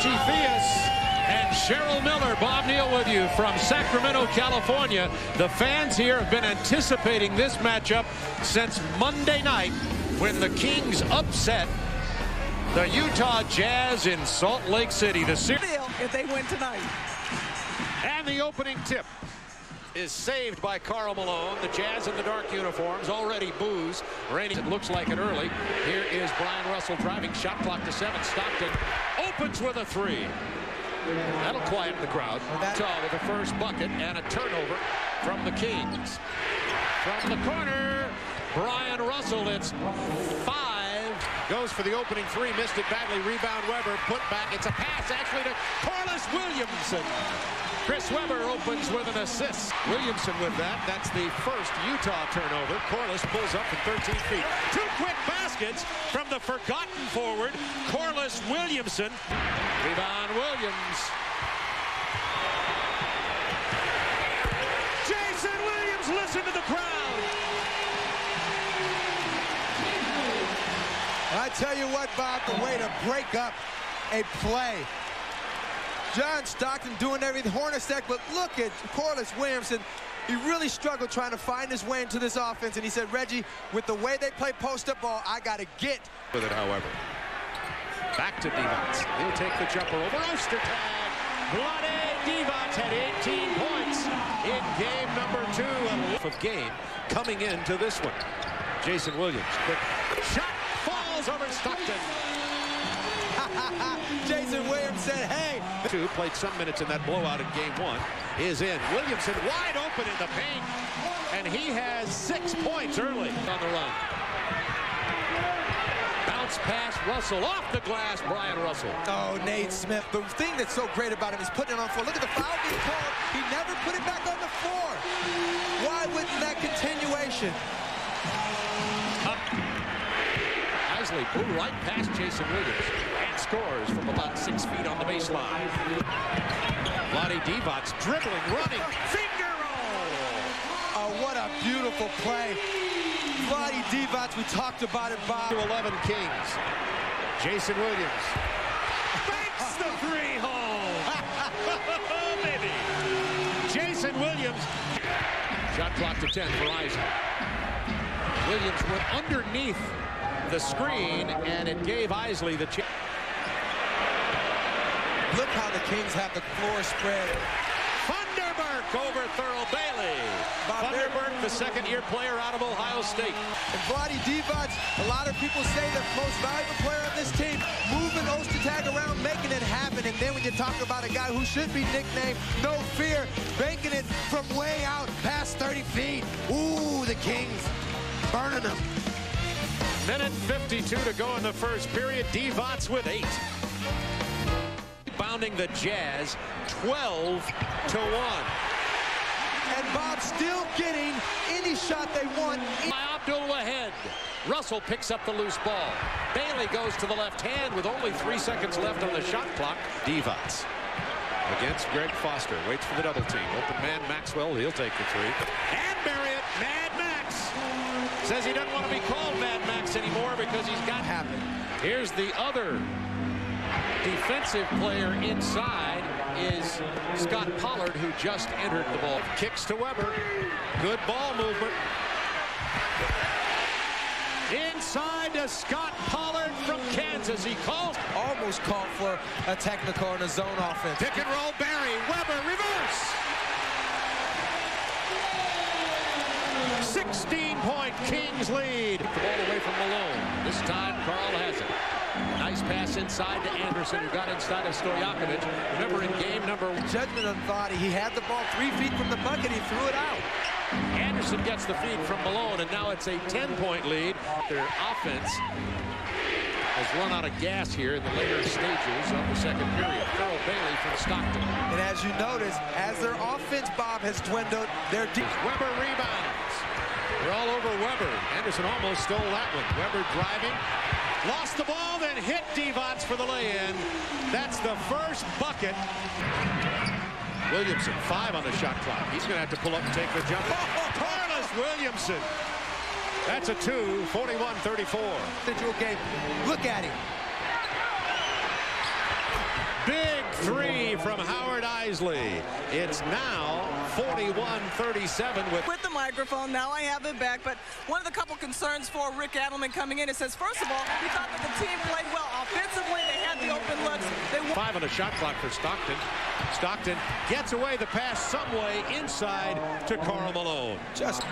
Reggie Theus and Cheryl Miller. Bob Neal with you from Sacramento, California. The fans here have been anticipating this matchup since Monday night when the Kings upset the Utah Jazz in Salt Lake City. The series if they win tonight. And the opening tip is saved by Karl Malone. The Jazz in the dark uniforms already booze. Raining, it looks like it early. Here is Brian Russell driving, shot clock to 7. Stockton opens with a 3. That'll quiet the crowd. Utah with the first bucket and a turnover from the Kings. From the corner, Brian Russell, it's 5. Goes for the opening 3, missed it badly. Rebound Weber, put back. It's a pass actually to Corliss Williamson. Chris Webber opens with an assist. Williamson with that. That's the first Utah turnover. Corliss pulls up from 13 feet. 2 quick baskets from the forgotten forward, Corliss Williamson. Rebound Williams. Jason Williams, listen to the crowd. I tell you what, Bob, the way to break up a play. John Stockton doing everything, Hornacek, but look at Corliss Williamson. He really struggled trying to find his way into this offense, and he said, Reggie, with the way they play post-up ball, I got to get. With it, however. Back to Divac. He'll take the jumper over. Ostertag. Vlade Divac had 18 points in game number 2 of game coming into this one. Jason Williams, quick shot, falls over Stockton. Jason Williams said, hey. 2 played some minutes in that blowout in game 1 is in. Williamson wide open in the paint, and he has 6 points early on the run. Bounce pass, Russell off the glass, Brian Russell. Oh, Nate Smith. The thing that's so great about him is putting it on the floor. Look at the foul being called. He never put it back on the floor. Why wouldn't that continuation? Isley blew right past Jason Williams and scores from about 6 feet on the baseline. Vlade Divac dribbling, running, finger roll. Oh, what a beautiful play. Vlade Divac, we talked about it, Bob. 11 Kings. Jason Williams makes the 3 home. Baby. Jason Williams. Shot clock to 10 for Isaac. Williams went underneath the screen, and it gave Isley the chance. Look how the Kings have the floor spread. Funderburk over Thurl Bailey. Funderburk, the second-year player out of Ohio State. And Vlade Divac, a lot of people say the most valuable player on this team, moving Ostertag around, making it happen. And then when you talk about a guy who should be nicknamed No Fear, banking it from way out past 30 feet. Ooh, the Kings burning them. Minute 52 to go in the first period. Divac with 8. Bounding the Jazz 12-1. And Bob still getting any shot they want. Abdul Wahed. Russell picks up the loose ball. Bailey goes to the left hand with only 3 seconds left on the shot clock. Divac against Greg Foster. Waits for the double team. Open man Maxwell. He'll take the 3. And Marriott. Mad Max says he doesn't want to be called Mad Max anymore because he's got happen. Here's the other defensive player inside is Scott Pollard, who just entered the ball. Kicks to Weber. Good ball movement. Inside to Scott Pollard from Kansas. He calls. Almost called for a technical in a zone offense. Pick and roll Barry. Weber reverse. 16-point Kings lead. The ball away from Malone. This time Karl has it. Nice pass inside to Anderson, who got inside of Stojakovic. Remember in game number 1. Judgment on Vlade. He had the ball 3 feet from the bucket. He threw it out. Anderson gets the feed from Malone, and now it's a 10-point lead. Their offense has run out of gas here in the later stages of the second period. Thurl Bailey from Stockton. And as you notice, as their offense, Bob, has dwindled, their Weber rebounds. They're all over Weber. Anderson almost stole that one. Weber driving. Lost the ball, then hit Divac for the lay-in. That's the first bucket. Williamson, 5 on the shot clock. He's going to have to pull up and take the jump. Oh, Corliss Williamson. That's a 2, 41-34. Individual game. Look at him. Big three from Howard Isley. It's now 41-37 with the microphone. Now I have it back, but one of the couple concerns for Rick Adelman coming in, it says, first of all, he thought that the team played well. Offensively, they had the open looks. They 5 on the shot clock for Stockton. Stockton gets away the pass some way inside to Karl Malone. Just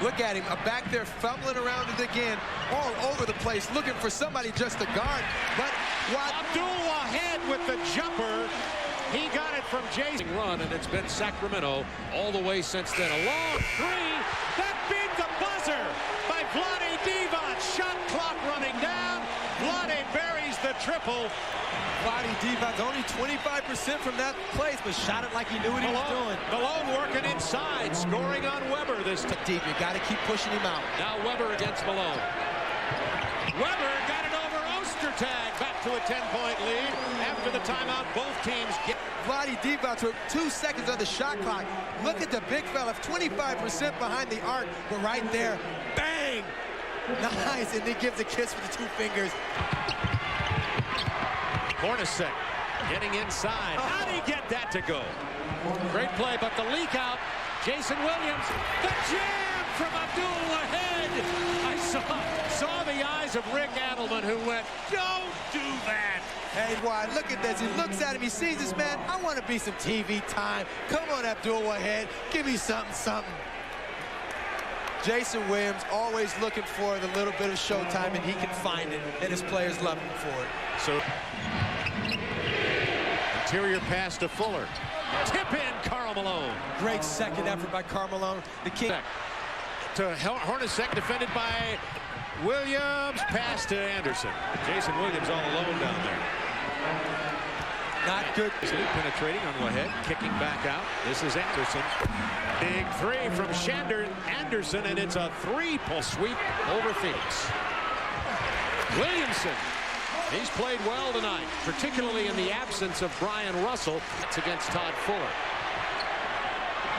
look at him, back there fumbling around it again, all over the place, looking for somebody just to guard. But Abdul-Wahed with the jumper. He got it from Jason. Run, and it's been Sacramento all the way since then. A long three. That beat the buzzer by Vlade Divac. Shot clock running down. Vlade buries the triple. Vlade Divac only 25% from that place, but shot it like he knew what he was doing. Malone working inside, scoring on Weber this time. Deep, you got to keep pushing him out. Now Weber against Malone. Weber got it over Ostertag, back to a 10-point lead. After the timeout, both teams get... Vlade Divac with 2 seconds on the shot clock. Look at the big fella, 25% behind the arc, but right there, bang! Nice, and he gives a kiss with the 2 fingers. Hornacek getting inside. How did he get that to go? Great play, but the leak out. Jason Williams, the jam from Abdul-Wahed. I saw the eyes of Rick Adelman, who went, don't do that. Hey, why? Look at this. He looks at him. He sees this man. I want to be some TV time. Come on, Abdul-Wahed. Give me something. Jason Williams always looking for the little bit of showtime, and he can find it, and his players love him for it. So, interior pass to Fuller. Tip in, Karl Malone. Great second effort by Karl Malone. The king. To Hornacek, defended by Williams. Pass to Anderson. Jason Williams all alone down there. Not good. Penetrating on Wahed, kicking back out. This is Anderson. Big three from Anderson, and it's a 3-point sweep over Phoenix. Williamson. He's played well tonight, particularly in the absence of Brian Russell. It's against Todd Fuller.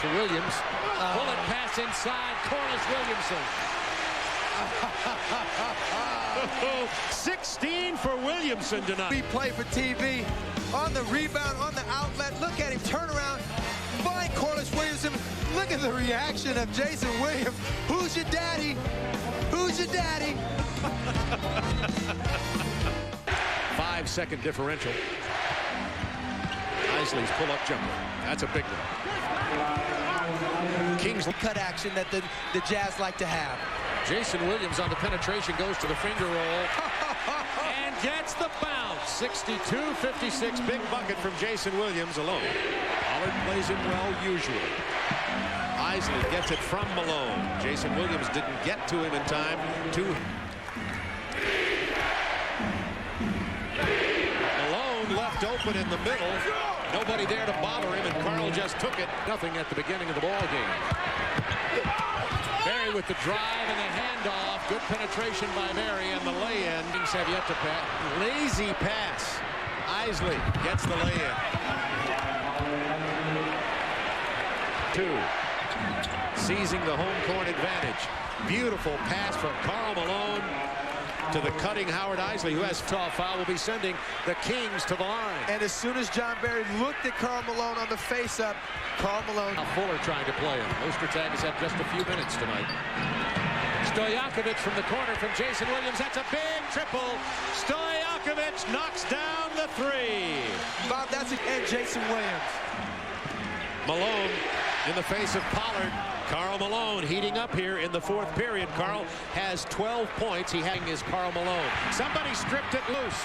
To Williams. Bullet pass inside. Corliss Williamson. 16 for Williamson tonight. We play for TV. On the rebound, on the outlet. Look at him turn around. Find Corliss Williamson. Look at the reaction of Jason Williams. Who's your daddy? Who's your daddy? 5-second differential. Isley's pull-up jumper. That's a big one. Kings cut action that the Jazz like to have. Jason Williams on the penetration, goes to the finger roll and gets the bounce. 62-56, big bucket from Jason Williams alone. Pollard plays it well usually. Isley gets it from Malone. Jason Williams didn't get to him in time to... Malone left open in the middle. Nobody there to bother him, and Karl just took it. Nothing at the beginning of the ball game. Barry with the drive and the handoff. Good penetration by Barry, and the lay-in. Kings have yet to pass. Lazy pass. Isley gets the lay-in. 2. Seizing the home court advantage. Beautiful pass from Karl Malone to the cutting Howard Isley, who has a foul, will be sending the Kings to the line. And as soon as John Barry looked at Karl Malone on the face-up, Karl Malone... Now Fuller trying to play him. Ostertag has had just a few minutes tonight. Stojakovic from the corner from Jason Williams. That's a big triple. Stojakovic knocks down the 3. Bob, that's again Jason Williams. Malone in the face of Pollard. Karl Malone heating up here in the 4th period. Karl has 12 points. He is Karl Malone. Somebody stripped it loose.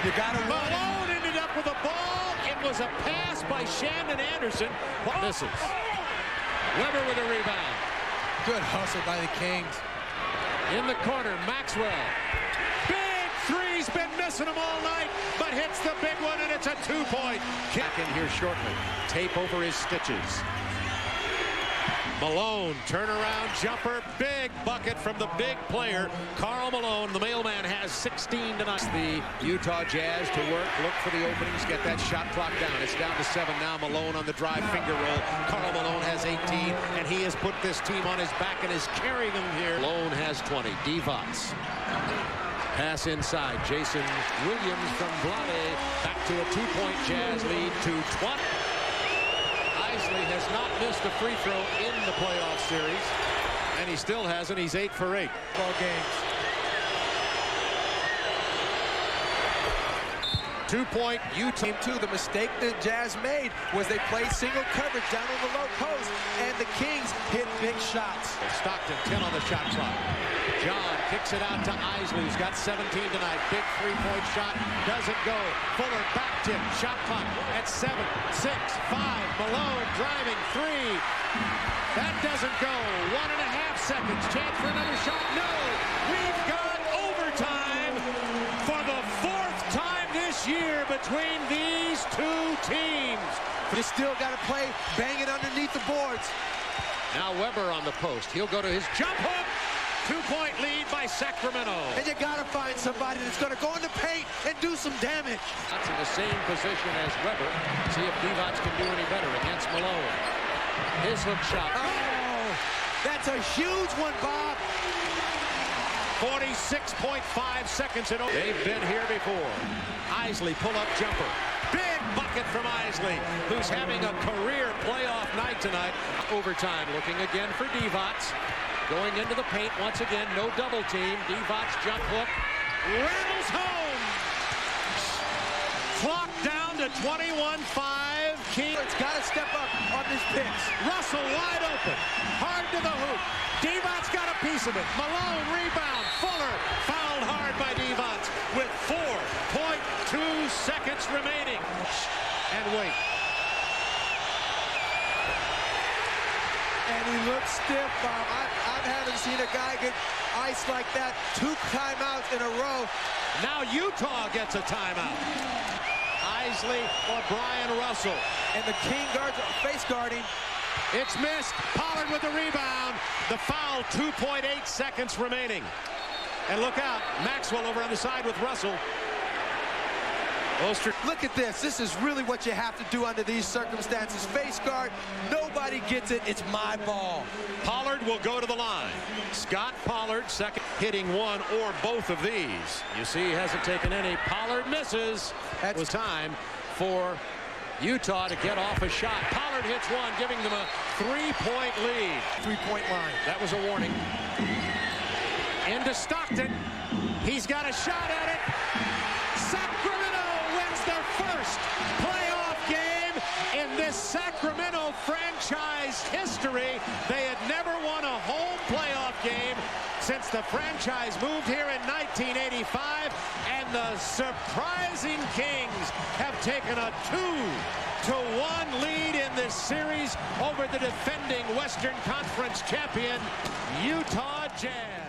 You got to run. Malone ended up with a ball. It was a pass by Shandon Anderson. Misses. Weber with a rebound. Good hustle by the Kings. In the corner, Maxwell. Big three's been missing them all night, but hits the big one, and it's a 2-point. Back in here shortly. Tape over his stitches. Malone, turnaround jumper, big bucket from the big player, Karl Malone. The mailman has 16 tonight. The Utah Jazz to work, look for the openings, get that shot clock down. It's down to 7 now. Malone on the drive finger roll. Karl Malone has 18, and he has put this team on his back and is carrying them here. Malone has 20. Divac. Pass inside. Jason Williams from Vlade. Back to a 2-point Jazz lead to 20. Isley has not missed a free throw in the playoff series. And he still hasn't. He's 8 for 8. Ball games. 2-point Utah. Team 2, the mistake the Jazz made was they played single coverage down on the low post, and the Kings hit big shots. Stockton 10 on the shot clock. John kicks it out to Isley, who's got 17 tonight. Big 3-point shot, doesn't go. Fuller back tip, shot clock at 7, 6, 5. Malone driving 3. That doesn't go. 1.5 seconds. Chance for another shot. No. We've got overtime for the 4th time this year between these two teams. You still got to play banging underneath the boards. Now Weber on the post. He'll go to his jump hook. 2-point lead by Sacramento. And you got to find somebody that's going to go in the paint and do some damage. That's in the same position as Weber. See if Divac can do any better against Malone. His hook shot. Oh, that's a huge one, Bob. 46.5 seconds. They've been here before. Isley pull-up jumper. Big bucket from Isley, who's having a career playoff night tonight. Overtime, looking again for Divac. Going into the paint once again, no double team. Divac jump hook. Rattles home. Clock down to 21-5. It's got to step up on this pitch. Russell wide open. Hard to the hoop. Divac's got a piece of it. Malone rebound. Fuller fouled hard by Divac with 4.2 seconds remaining. And wait. And he looks stiff, Bob. I haven't seen a guy get iced like that 2 timeouts in a row. Now Utah gets a timeout. Isley or Brian Russell. And the King guards are face guarding. It's missed. Pollard with the rebound. The foul, 2.8 seconds remaining. And look out, Maxwell over on the side with Russell. Look at this. This is really what you have to do under these circumstances. Face guard, nobody gets it. It's my ball. Pollard will go to the line. Scott Pollard, second, hitting one or both of these. You see he hasn't taken any. Pollard misses. That was time for Utah to get off a shot. Pollard hits one, giving them a 3-point lead. 3-point line. That was a warning. Into Stockton. He's got a shot at it. Sacramento wins their first playoff game in this Sacramento franchise history. They had never won a home playoff game since the franchise moved here in 1985, and the surprising Kings have taken a 2-1 lead in this series over the defending Western Conference champion Utah Jazz.